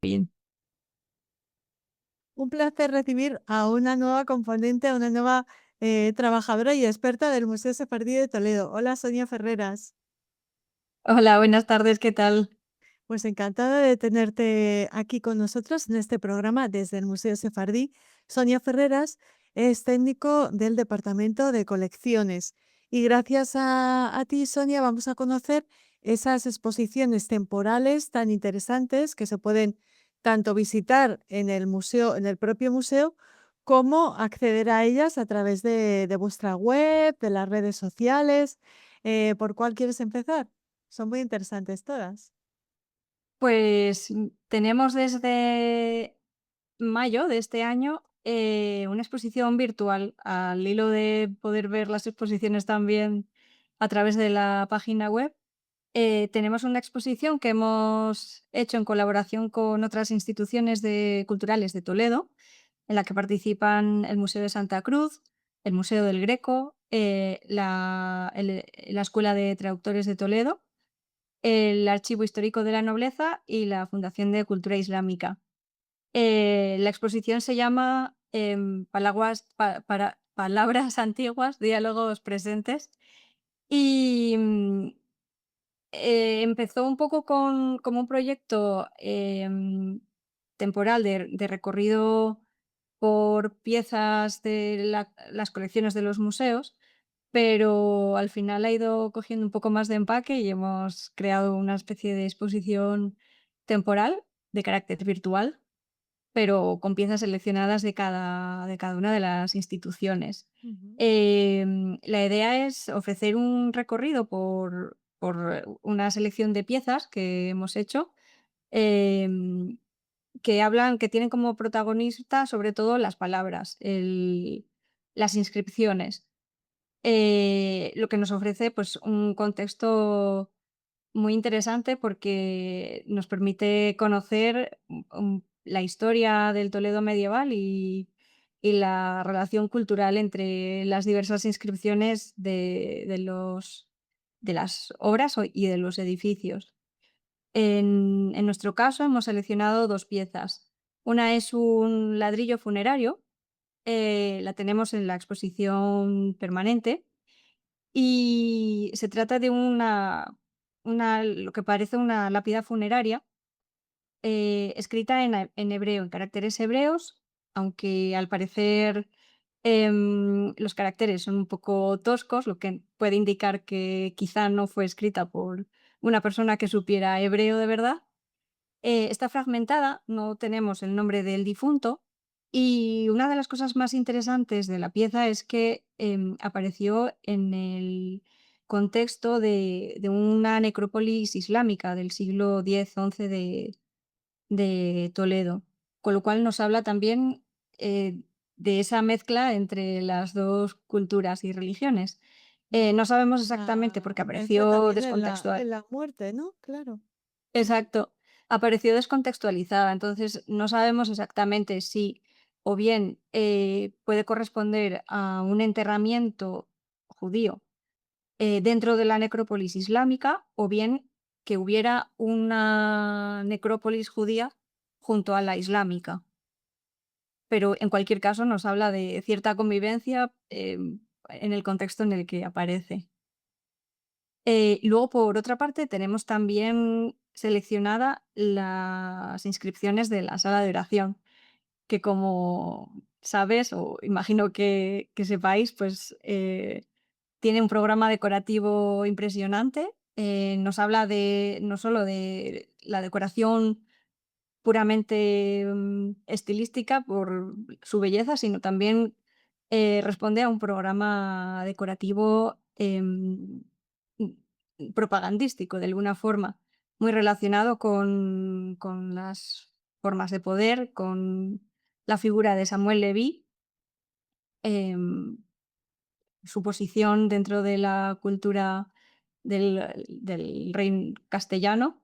Bien. Un placer recibir a una nueva componente, a una nueva trabajadora y experta del Museo Sefardí de Toledo. Hola, Sonia Ferreras. Hola, buenas tardes, ¿qué tal? Pues encantada de tenerte aquí con nosotros en este programa desde el Museo Sefardí. Sonia Ferreras es técnico del Departamento de Colecciones y gracias a ti, Sonia, vamos a conocer esas exposiciones temporales tan interesantes que se pueden tanto visitar en el museo, en el propio museo, como acceder a ellas a través de vuestra web, de las redes sociales. ¿Por cuál quieres empezar? Son muy interesantes todas. Pues tenemos desde mayo de este año una exposición virtual al hilo de poder ver las exposiciones también a través de la página web. Tenemos una exposición que hemos hecho en colaboración con otras instituciones culturales de Toledo, en la que participan el Museo de Santa Cruz, el Museo del Greco, la Escuela de Traductores de Toledo, el Archivo Histórico de la Nobleza y la Fundación de Cultura Islámica. La exposición se llama Palabras antiguas, diálogos presentes. Y empezó un poco como un proyecto temporal de recorrido por piezas de las colecciones de los museos, pero al final ha ido cogiendo un poco más de empaque y hemos creado una especie de exposición temporal de carácter virtual, pero con piezas seleccionadas de cada una de las instituciones. Ujú. La idea es ofrecer un recorrido por una selección de piezas que hemos hecho, em, que tienen como protagonista sobre todo las palabras, las inscripciones. Lo que nos ofrece, pues, un contexto muy interesante porque nos permite conocer, la historia del Toledo medieval y la relación cultural entre las diversas inscripciones de las obras y de los edificios. En nuestro caso, hemos seleccionado 2 piezas. Una es un ladrillo funerario, la tenemos en la exposición permanente, y se trata de lo que parece una lápida funeraria, escrita en hebreo, en caracteres hebreos, aunque al parecer, los caracteres son un poco toscos, lo que puede indicar que quizá no fue escrita por una persona que supiera hebreo de verdad. Está fragmentada, no tenemos el nombre del difunto, y una de las cosas más interesantes de la pieza es que apareció en el contexto de una necrópolis islámica del siglo X-XI de Toledo, con lo cual nos habla también de esa mezcla entre las dos culturas y religiones. No sabemos exactamente porque La mezcla apareció también en descontextual. la muerte, ¿no? Claro. Exacto. Apareció descontextualizada, entonces no sabemos exactamente si o bien, puede corresponder a un enterramiento judío, dentro de la necrópolis islámica, o bien que hubiera una necrópolis judía junto a la islámica. Pero en cualquier caso nos habla de cierta convivencia, en el contexto en el que aparece. Luego, por otra parte, tenemos también seleccionada las inscripciones de la sala de oración, que como sabes, o imagino que sepáis, pues, tiene un programa decorativo impresionante. Nos habla no solo de la decoración puramente, estilística por su belleza, sino también, responde a un programa decorativo, propagandístico, de alguna forma, muy relacionado con las formas de poder, con la figura de Samuel Leví, em, su posición dentro de la cultura del reino castellano.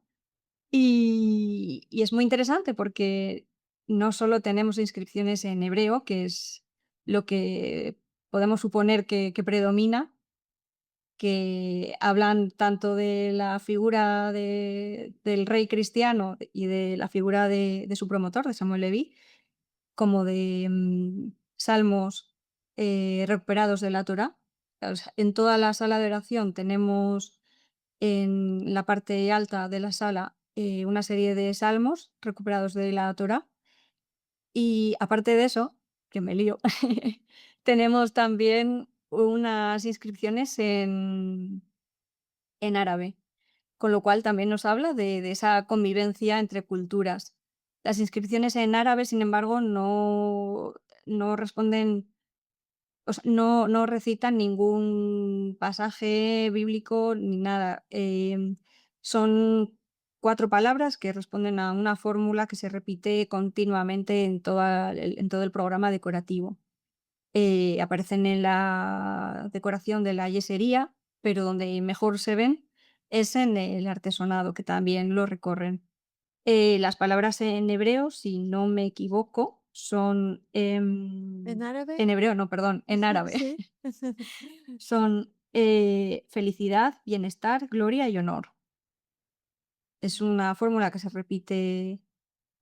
Y es muy interesante porque no solo tenemos inscripciones en hebreo, que es lo que podemos suponer que predomina, que hablan tanto de la figura del rey cristiano y de la figura de su promotor, de Samuel Leví, como de salmos recuperados de la Torá. O sea, en toda la sala de oración tenemos en la parte alta de la sala una serie de salmos recuperados de la Torá. Y aparte de eso, que me lío, tenemos también unas inscripciones en árabe, con lo cual también nos habla de esa convivencia entre culturas. Las inscripciones en árabe, sin embargo, no responden, o sea, no recitan ningún pasaje bíblico ni nada. Son 4 palabras que responden a una fórmula que se repite continuamente en todo el programa decorativo. Aparecen en la decoración de la yesería, pero donde mejor se ven es en el artesonado, que también lo recorren. Las palabras en hebreo, si no me equivoco, son, ¿En árabe? en hebreo no, perdón, en árabe. Sí. Son, felicidad, bienestar, gloria y honor. Es una fórmula que se repite,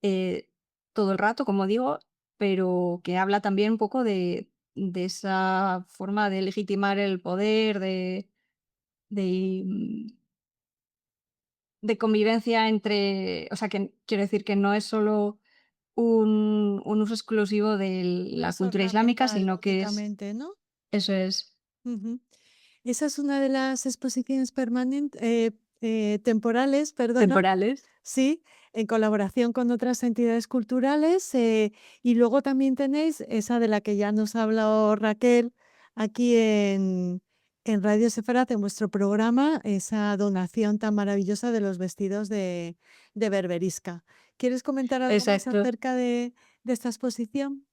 eh, todo el rato, como digo, pero que habla también un poco de esa forma de legitimar el poder, de, de convivencia entre, o sea, que quiero decir que no es solo un uso exclusivo de Un la uso cultura islámica, ornamental, sino que es lógicamente, ¿no? eso es, Ujú. Esa es una de las exposiciones temporales, perdona, temporales. sí, en colaboración con otras entidades culturales. Y luego también tenéis esa de la que ya nos ha hablado Raquel aquí en Radio Sefarat, en vuestro programa, esa donación tan maravillosa de los vestidos de Berberisca. ¿Quieres comentar algo más Exacto. acerca de esta exposición?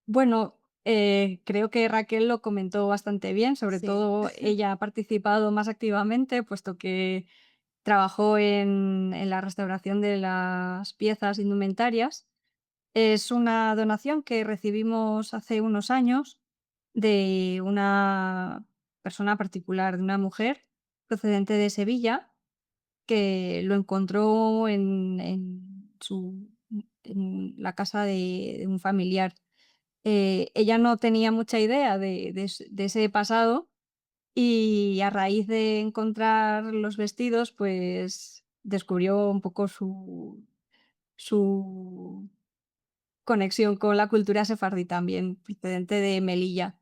Bueno, creo que Raquel lo comentó bastante bien, sobre Sí. todo ella ha participado más activamente, puesto que trabajó en la restauración de las piezas indumentarias. Es una donación que recibimos hace unos años de una persona particular, de una mujer procedente de Sevilla, que lo encontró en la casa de un familiar. Ella no tenía mucha idea de ese pasado y a raíz de encontrar los vestidos, pues descubrió un poco su conexión con la cultura sefardí también, procedente de Melilla.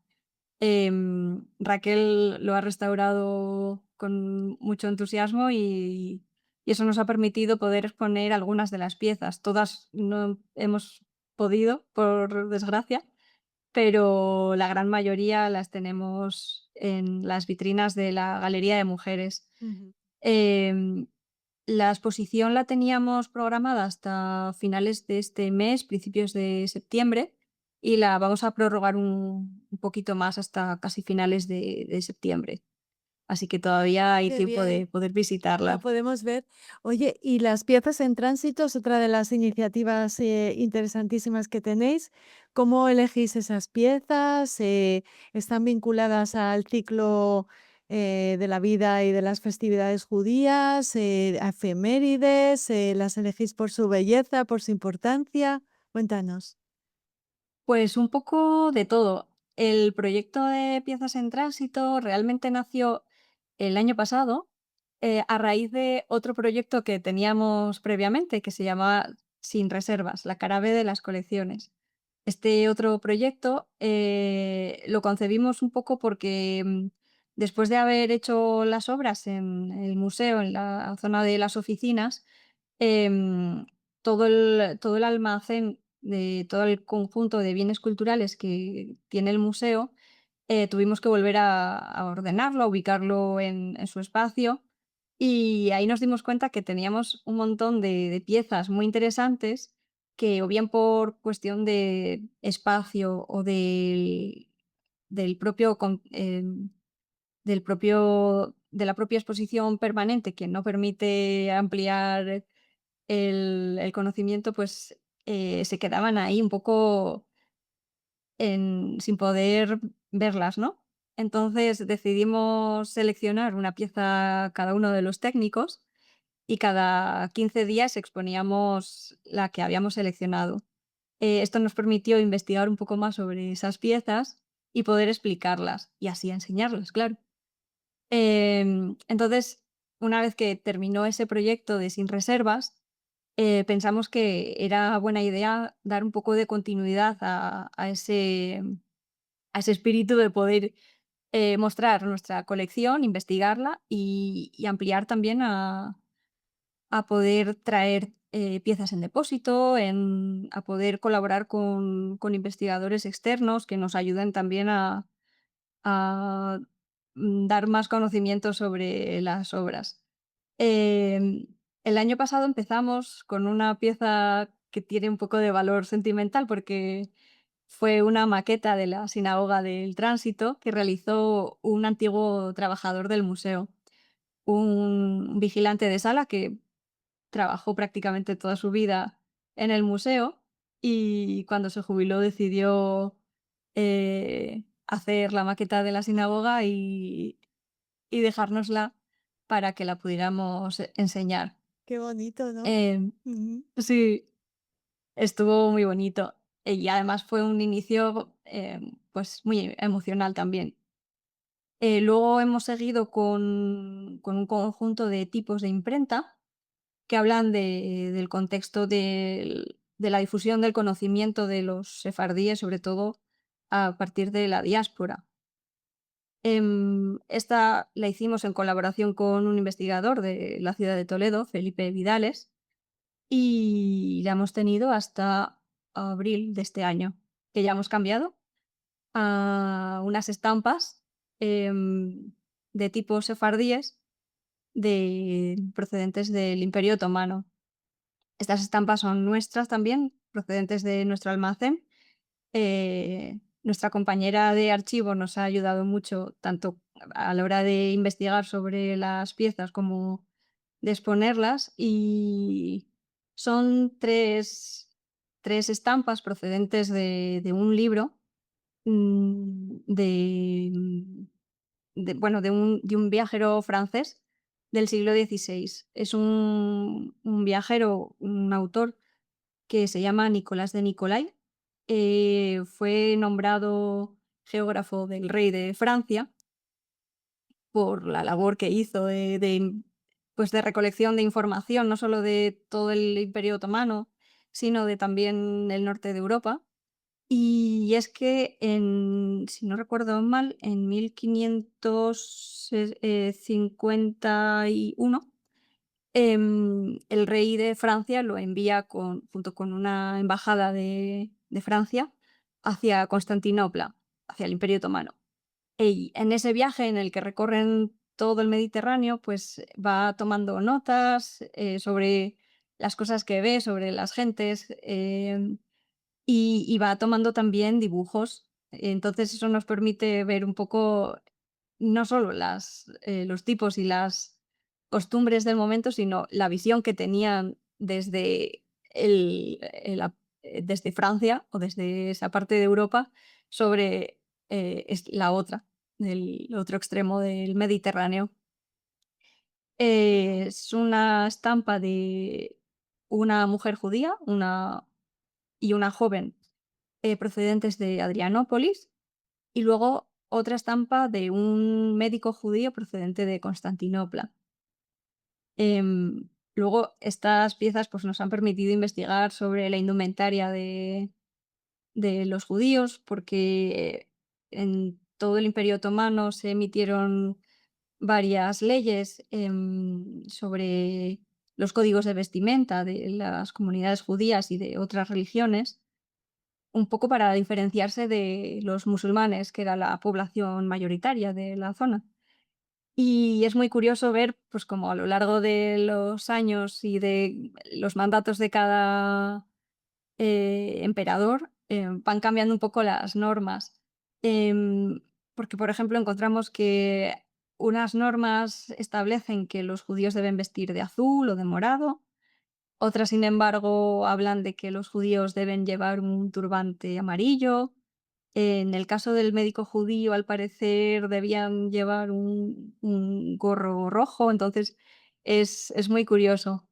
Raquel lo ha restaurado con mucho entusiasmo y eso nos ha permitido poder exponer algunas de las piezas. Todas no hemos podido, por desgracia, pero la gran mayoría las tenemos en las vitrinas de la Galería de Mujeres. Ujú. Em, la exposición la teníamos programada hasta finales de este mes, principios de septiembre, y la vamos a prorrogar un poquito más hasta casi finales de septiembre. Así que todavía hay Qué tiempo de bien. poder La visitarla. podemos ver. Oye, y las piezas en tránsito es otra de las iniciativas interesantísimas que tenéis. ¿Cómo elegís esas piezas? ¿Están vinculadas al ciclo de la vida y de las festividades judías? ¿A efemérides? ¿Las elegís por su belleza, por su importancia? Cuéntanos. Pues un poco de todo. El proyecto de piezas en tránsito realmente nació el año pasado, a raíz de otro proyecto que teníamos previamente, que se llamaba Sin reservas, la cara B de las colecciones. Este otro proyecto, lo concebimos un poco porque, después de haber hecho las obras en el museo, en la zona de las oficinas, em, todo el almacén de todo el conjunto de bienes culturales que tiene el museo, tuvimos que volver a ordenarlo, a ubicarlo en su espacio, y ahí nos dimos cuenta que teníamos un montón de piezas muy interesantes que, o bien por cuestión de espacio o del propio de la propia exposición permanente, que no permite ampliar el conocimiento, pues, se quedaban ahí un poco sin poder verlas, ¿no? Entonces decidimos seleccionar una pieza cada uno de los técnicos y cada 15 días exponíamos la que habíamos seleccionado. Esto nos permitió investigar un poco más sobre esas piezas y poder explicarlas y así enseñarlas, claro. Entonces, una vez que terminó ese proyecto de Sin Reservas, pensamos que era buena idea dar un poco de continuidad a ese espíritu de poder mostrar nuestra colección, investigarla y ampliar también a poder traer piezas en depósito, a poder colaborar con investigadores externos que nos ayuden también a dar más conocimiento sobre las obras. Em, el año pasado empezamos con una pieza que tiene un poco de valor sentimental porque fue una maqueta de la Sinagoga del Tránsito que realizó un antiguo trabajador del museo, un vigilante de sala que trabajó prácticamente toda su vida en el museo y cuando se jubiló decidió hacer la maqueta de la sinagoga y dejárnosla para que la pudiéramos enseñar. Qué bonito, ¿no? Em, Ujú. sí, estuvo muy bonito y además fue un inicio pues muy emocional también. Luego hemos seguido con un conjunto de tipos de imprenta que hablan del contexto de la difusión del conocimiento de los sefardíes, sobre todo a partir de la diáspora. Esta la hicimos en colaboración con un investigador de la ciudad de Toledo, Felipe Vidales, y la hemos tenido hasta abril de este año, que ya hemos cambiado a unas estampas de tipo sefardíes procedentes del Imperio Otomano. Estas estampas son nuestras también, procedentes de nuestro almacén. Nuestra compañera de archivo nos ha ayudado mucho, tanto a la hora de investigar sobre las piezas como de exponerlas, y son tres estampas procedentes de un libro, bueno, de un viajero francés del siglo XVI. Es un viajero, un autor que se llama Nicolás de Nicolai. Fue nombrado geógrafo del rey de Francia por la labor que hizo pues de recolección de información, no solo de todo el Imperio Otomano, sino de también el norte de Europa. Y es que si no recuerdo mal, en 1551 el rey de Francia lo envía junto con una embajada de Francia hacia Constantinopla, hacia el Imperio Otomano. Y en ese viaje en el que recorren todo el Mediterráneo, pues va tomando notas sobre las cosas que ve, sobre las gentes, y va tomando también dibujos. Entonces eso nos permite ver un poco no solo los tipos y las costumbres del momento, sino la visión que tenían desde Francia o desde esa parte de Europa sobre la otra, el otro extremo del Mediterráneo. Es una estampa de una mujer judía y una joven procedentes de Adrianópolis, y luego otra estampa de un médico judío procedente de Constantinopla. Luego estas piezas pues, nos han permitido investigar sobre la indumentaria de los judíos, porque en todo el Imperio Otomano se emitieron varias leyes sobre los códigos de vestimenta de las comunidades judías y de otras religiones, un poco para diferenciarse de los musulmanes, que era la población mayoritaria de la zona. Y es muy curioso ver, pues, como a lo largo de los años y de los mandatos de cada emperador, van cambiando un poco las normas. Em, Porque, por ejemplo, encontramos que unas normas establecen que los judíos deben vestir de azul o de morado, otras, sin embargo, hablan de que los judíos deben llevar un turbante amarillo. En el caso del médico judío, al parecer, debían llevar un gorro rojo, entonces es muy curioso.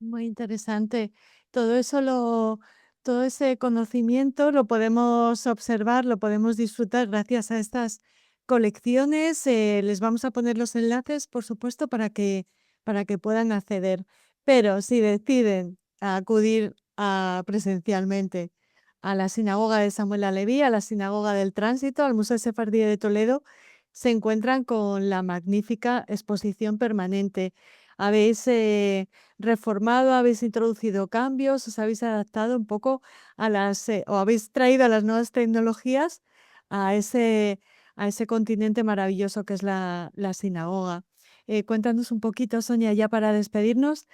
Muy interesante. Todo eso todo ese conocimiento lo podemos observar, lo podemos disfrutar gracias a estas colecciones. Les vamos a poner los enlaces, por supuesto, para que puedan acceder. Pero si deciden acudir presencialmente a la sinagoga de Samuel Aleví, a la sinagoga del Tránsito, al Museo Sefardí de Toledo, se encuentran con la magnífica exposición permanente. Habéis reformado, habéis introducido cambios, os habéis adaptado un poco o habéis traído a las nuevas tecnologías a a ese continente maravilloso que es la sinagoga. Cuéntanos un poquito, Sonia, ya para despedirnos,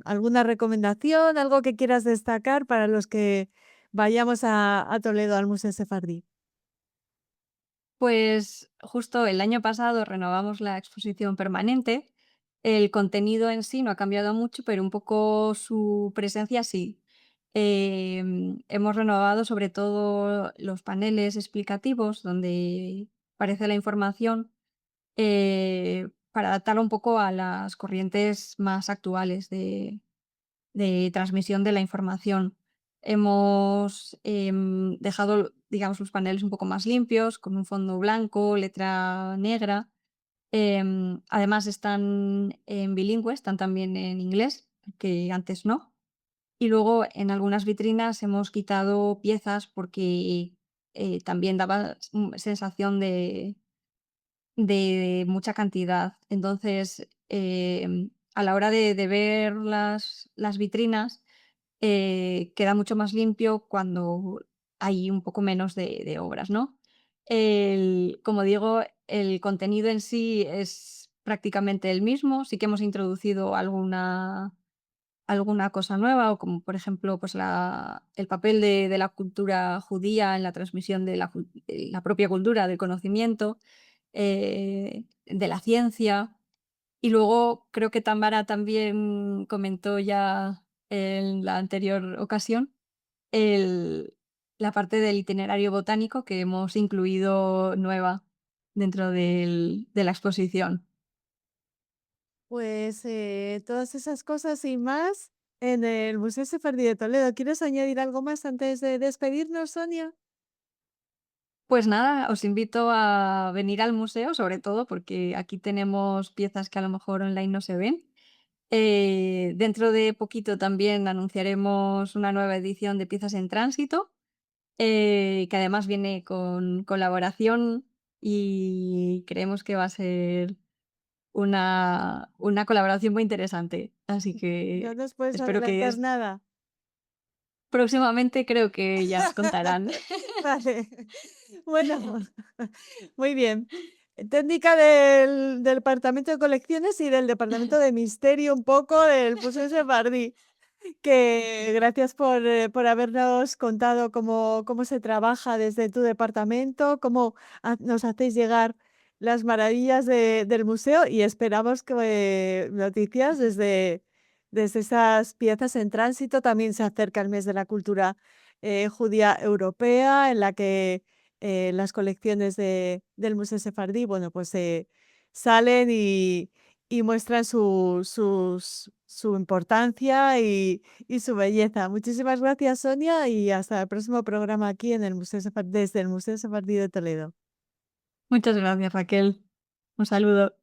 alguna recomendación, algo que quieras destacar para los que vayamos a Toledo al Museo Sefardí. Pues justo el año pasado renovamos la exposición permanente. El contenido en sí no ha cambiado mucho, pero un poco su presencia sí. Hemos renovado sobre todo los paneles explicativos donde aparece la información, para adaptarla un poco a las corrientes más actuales de transmisión de la información. Hemos, dejado, digamos, los paneles un poco más limpios, con un fondo blanco, letra negra. Además están en bilingüe, están también en inglés, que antes no. Y luego en algunas vitrinas hemos quitado piezas porque, también daba sensación de mucha cantidad. Entonces, a la hora de ver las vitrinas, queda mucho más limpio cuando hay un poco menos de obras, ¿no? Como digo, el contenido en sí es prácticamente el mismo. Sí que hemos introducido alguna cosa nueva, o como por ejemplo, pues el papel de la cultura judía en la transmisión de la propia cultura, del conocimiento, de la ciencia. Y luego creo que Tamara también comentó ya en la anterior ocasión el la parte del itinerario botánico que hemos incluido nueva dentro de la exposición. Pues todas esas cosas y más en el Museo Sefardí de Toledo. ¿Quieres añadir algo más antes de despedirnos, Sonia? Pues nada, os invito a venir al museo, sobre todo porque aquí tenemos piezas que a lo mejor online no se ven. Dentro de poquito también anunciaremos una nueva edición de Piezas en Tránsito, que además viene con colaboración y creemos que va a ser una colaboración muy interesante. Así No que nos puedes espero que adelantar nada. próximamente creo que ya os contarán. Vale. Bueno, muy bien. Técnica del departamento de colecciones y del departamento de misterio un poco del Museo Sefardí. Que gracias por habernos contado cómo se trabaja desde tu departamento, cómo nos hacéis llegar las maravillas del museo y esperamos que noticias desde esas piezas en tránsito. También se acerca el mes de la cultura judía europea, en la que las colecciones del Museo Sefardí, bueno, pues salen y muestran su importancia y su belleza. Muchísimas gracias, Sonia, y hasta el próximo programa aquí en el desde el Museo Sefardí de Toledo. Muchas gracias, Raquel. Un saludo.